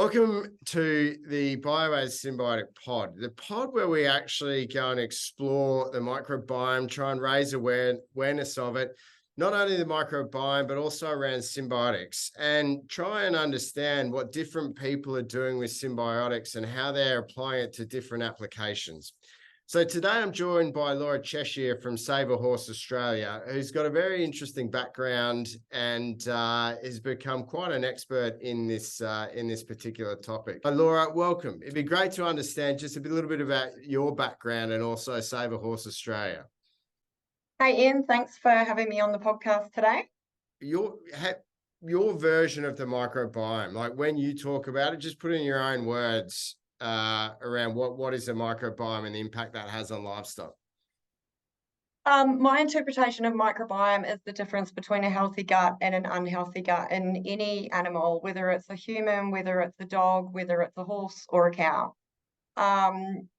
Welcome to the Bio-az Synbiotic Pod, the pod where we actually go and explore the microbiome, try and raise awareness of it, not only the microbiome, but also around symbiotics, and try and understand what different people are doing with symbiotics and how they're applying it to different applications. So today I'm joined by Laura Cheshire from SAHA Australia, who's got a very interesting background and has become quite an expert in this particular topic. Laura, welcome. It'd be great to understand just a little bit about your background and also SAHA Australia. Hey Ian, thanks for having me on the podcast today. Your version of the microbiome, like when you talk about it, just put in your own words around what is the microbiome and the impact that has on livestock. My interpretation of microbiome is the difference between a healthy gut and an unhealthy gut in any animal, whether it's a human, whether it's a dog, whether it's a horse or a cow.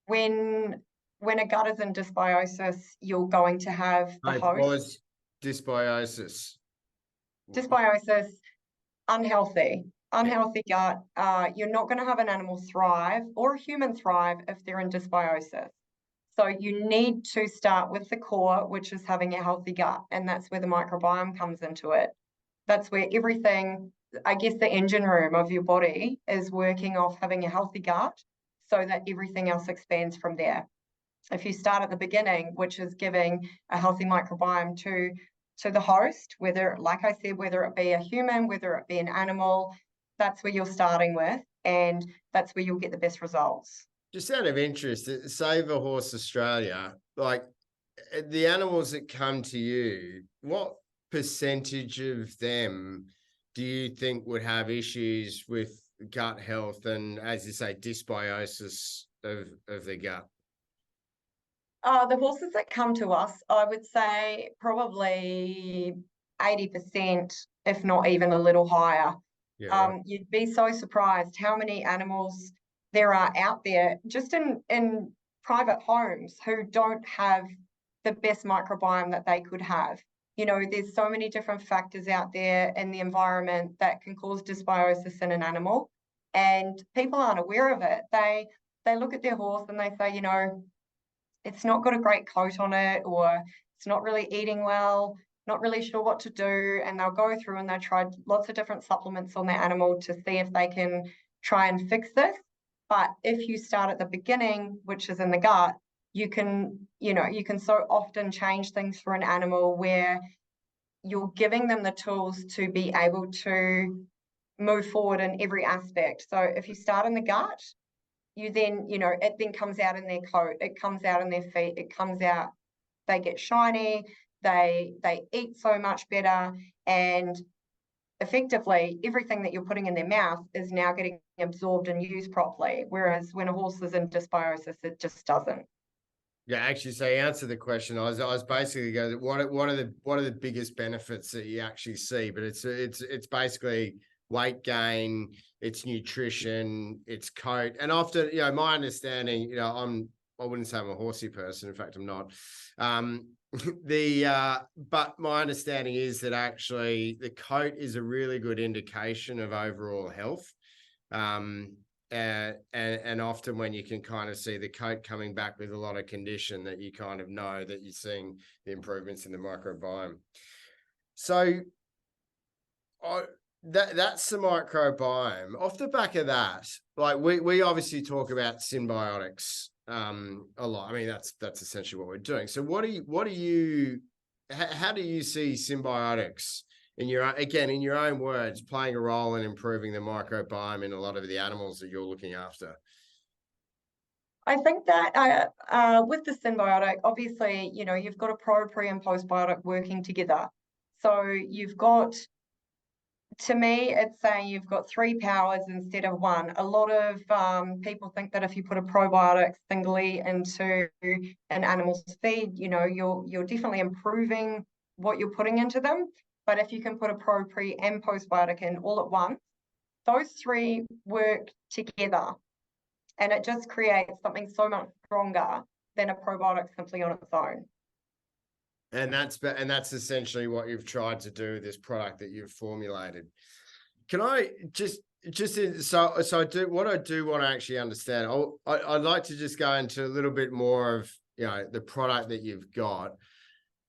When a gut is in dysbiosis, you're going to have the host. What was dysbiosis? Dysbiosis, unhealthy gut. You're not going to have an animal thrive or a human thrive if they're in dysbiosis. So you need to start with the core, which is having a healthy gut, and that's where the microbiome comes into it. That's where everything, I guess the engine room of your body is working off having a healthy gut so that everything else expands from there. If you start at the beginning, which is giving a healthy microbiome to the host, whether, like I said, whether it be a human, whether it be an animal, that's where you're starting with, and that's where you'll get the best results. Just out of interest, SAHA Australia, like the animals that come to you, what percentage of them do you think would have issues with gut health and, as you say, dysbiosis of the gut? The horses that come to us, I would say probably 80%, if not even a little higher. Yeah, right. You'd be so surprised how many animals there are out there just in private homes who don't have the best microbiome that they could have. You know, there's so many different factors out there in the environment that can cause dysbiosis in an animal, and people aren't aware of it. They look at their horse and they say, you know, it's not got a great coat on it, or it's not really eating well, not really sure what to do. And they'll go through and they try lots of different supplements on their animal to see if they can try and fix this. But if you start at the beginning, which is in the gut, you can so often change things for an animal where you're giving them the tools to be able to move forward in every aspect. So if you start in the gut, you then, it then comes out in their coat, it comes out in their feet, it comes out, they get shiny, they eat so much better, and effectively everything that you're putting in their mouth is now getting absorbed and used properly. Whereas when a horse is in dysbiosis, it just doesn't. Yeah, actually, so you answered the question. I was basically going, what are the biggest benefits that you actually see? But it's basically weight gain, it's nutrition, it's coat, and often, my understanding, I wouldn't say I'm a horsey person. In fact, I'm not. But my understanding is that actually the coat is a really good indication of overall health. And often when you can kind of see the coat coming back with a lot of condition, that you kind of know that you're seeing the improvements in the microbiome. So that's the microbiome. Off the back of that, like we obviously talk about symbiotics a lot. I mean, that's essentially what we're doing. So how do you see symbiotics in your own words playing a role in improving the microbiome in a lot of the animals that you're looking after? I think that with the symbiotic, obviously, you've got a pre and postbiotic working together. So you've got, to me, it's saying you've got 3 powers instead of 1. A lot of people think that if you put a probiotic singly into an animal's feed, you're definitely improving what you're putting into them. But if you can put a pre and postbiotic in all at once, those 3 work together, and it just creates something so much stronger than a probiotic simply on its own. And that's essentially what you've tried to do with this product that you've formulated. Can I just So I do what I do want to actually understand. I'd like to just go into a little bit more of the product that you've got,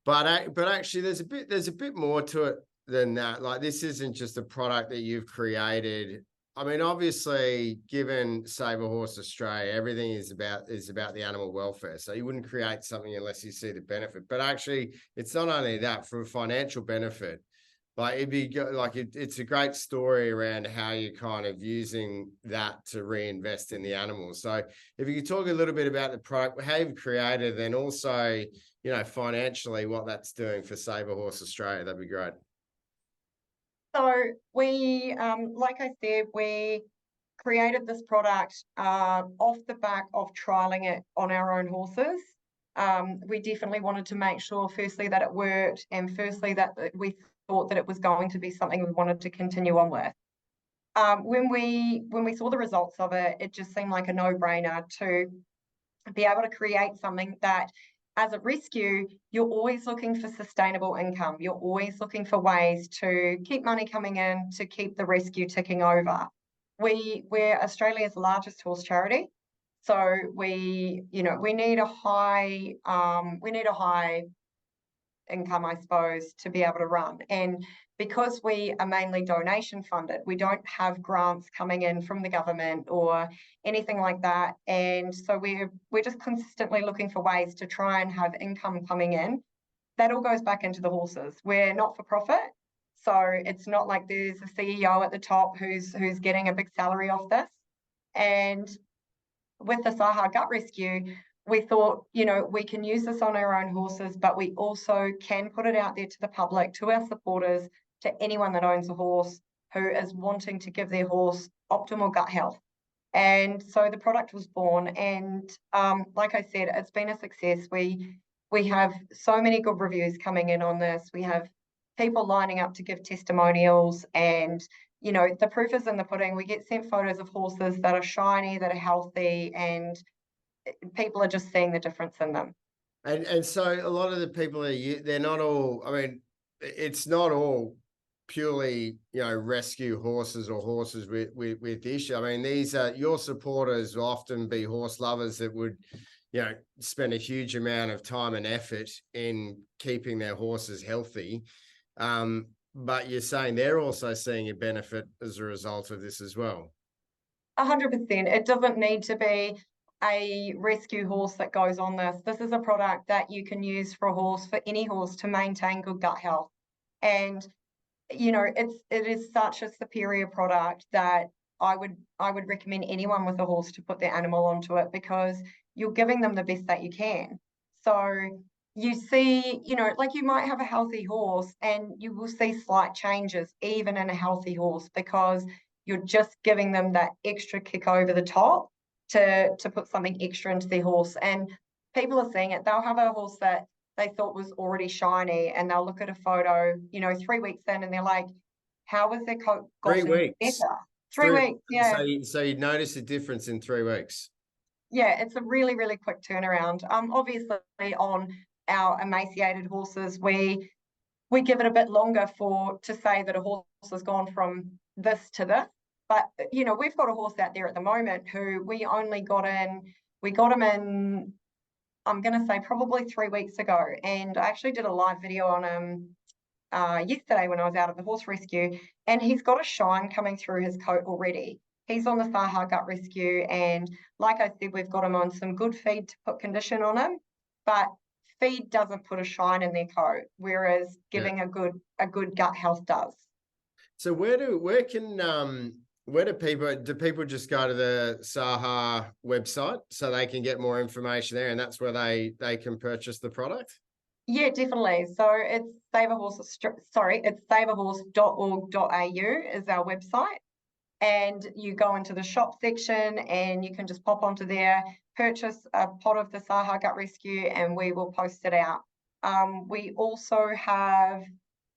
but actually there's a bit more to it than that. Like, this isn't just a product that you've created. I mean, obviously, given Save a Horse Australia, everything is about the animal welfare. So you wouldn't create something unless you see the benefit. But actually, it's not only that. For a financial benefit, like, it's a great story around how you're kind of using that to reinvest in the animals. So if you could talk a little bit about the product, how you've created, and also financially what that's doing for Save a Horse Australia, that'd be great. So we, like I said, we created this product off the back of trialing it on our own horses. We definitely wanted to make sure, firstly, that it worked, and firstly, that we thought that it was going to be something we wanted to continue on with. When we saw the results of it, it just seemed like a no-brainer to be able to create something that, as a rescue, you're always looking for sustainable income. You're always looking for ways to keep money coming in, to keep the rescue ticking over. We're Australia's largest horse charity, so we need a high income, I suppose, to be able to run. And because we are mainly donation funded, we don't have grants coming in from the government or anything like that. And so we're just consistently looking for ways to try and have income coming in. That all goes back into the horses. We're not for profit, so it's not like there's a CEO at the top who's getting a big salary off this. And with the SAHA Gut Rescue, we thought, we can use this on our own horses, but we also can put it out there to the public, to our supporters, to anyone that owns a horse who is wanting to give their horse optimal gut health. And so the product was born, and like I said, it's been a success. We have so many good reviews coming in on this. We have people lining up to give testimonials, and the proof is in the pudding. We get sent photos of horses that are shiny, that are healthy, and people are just seeing the difference in them. And so a lot of the people they're not all. I mean, it's not all purely rescue horses or horses with issue. I mean, these are your supporters will often be horse lovers that would spend a huge amount of time and effort in keeping their horses healthy. But you're saying they're also seeing a benefit as a result of this as well. 100%. It doesn't need to be a rescue horse that goes on this. This is a product that you can use for any horse to maintain good gut health. And it is such a superior product that I would recommend anyone with a horse to put their animal onto it, because you're giving them the best that you can. So you see, like, you might have a healthy horse and you will see slight changes even in a healthy horse, because you're just giving them that extra kick over the top to put something extra into their horse. And people are seeing it. They'll have a horse that they thought was already shiny, and they'll look at a photo, 3 weeks in, and they're like, how was their coat gotten 3 weeks better? 3 weeks, yeah. So you notice a difference in 3 weeks. Yeah, it's a really, really quick turnaround. Obviously, on our emaciated horses, we give it a bit longer to say that a horse has gone from this to this. But we've got a horse out there at the moment who we got him in, I'm going to say, probably 3 weeks ago. And I actually did a live video on him yesterday when I was out at the horse rescue, and he's got a shine coming through his coat already. He's on the SAHA Gut Rescue, and like I said, we've got him on some good feed to put condition on him, but feed doesn't put a shine in their coat, whereas giving a good gut health does. So where do people just go to the SAHA website so they can get more information there, and that's where they can purchase the product? Yeah, definitely. So it's savahorse.org.au is our website. And you go into the shop section and you can just pop onto there, purchase a pot of the SAHA Gut Rescue, and we will post it out. We also have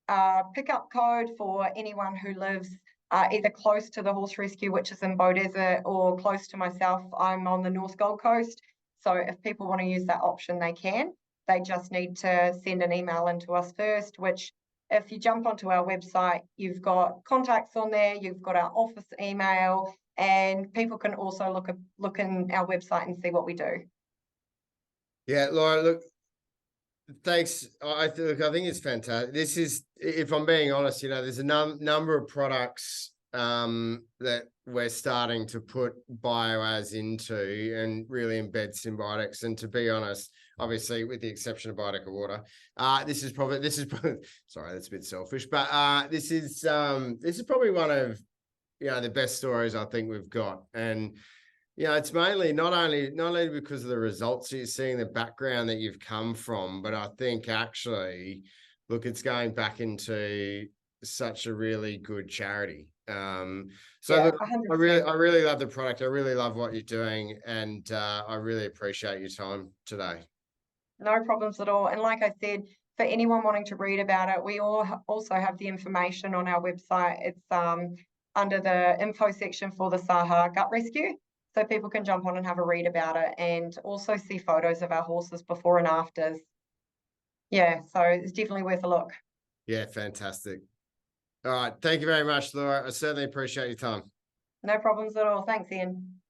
a pickup code for anyone who lives either close to the horse rescue, which is in Bow Desert, or close to myself. I'm on the North Gold Coast. So if people want to use that option, they can. They just need to send an email in to us first, which if you jump onto our website, you've got contacts on there, you've got our office email, and people can also look in our website and see what we do. Yeah, Laura, look, thanks. I think it's fantastic. This is, if I'm being honest, there's a number of products that we're starting to put Bio-az into and really embed Synbiotics. And to be honest, obviously, with the exception of Biotica water, this is probably sorry, that's a bit selfish, but this is probably one of the best stories I think we've got. And it's mainly not only because of the results that you're seeing, the background that you've come from, but I think actually, look, it's going back into such a really good charity. Look, I really love the product. I really love what you're doing, and I really appreciate your time today. No problems at all. And like I said, for anyone wanting to read about it, we also have the information on our website. It's under the info section for the SAHA Gut Rescue. So people can jump on and have a read about it and also see photos of our horses before and afters. Yeah, so it's definitely worth a look. Yeah, fantastic. All right. Thank you very much, Laura. I certainly appreciate your time. No problems at all. Thanks, Ian.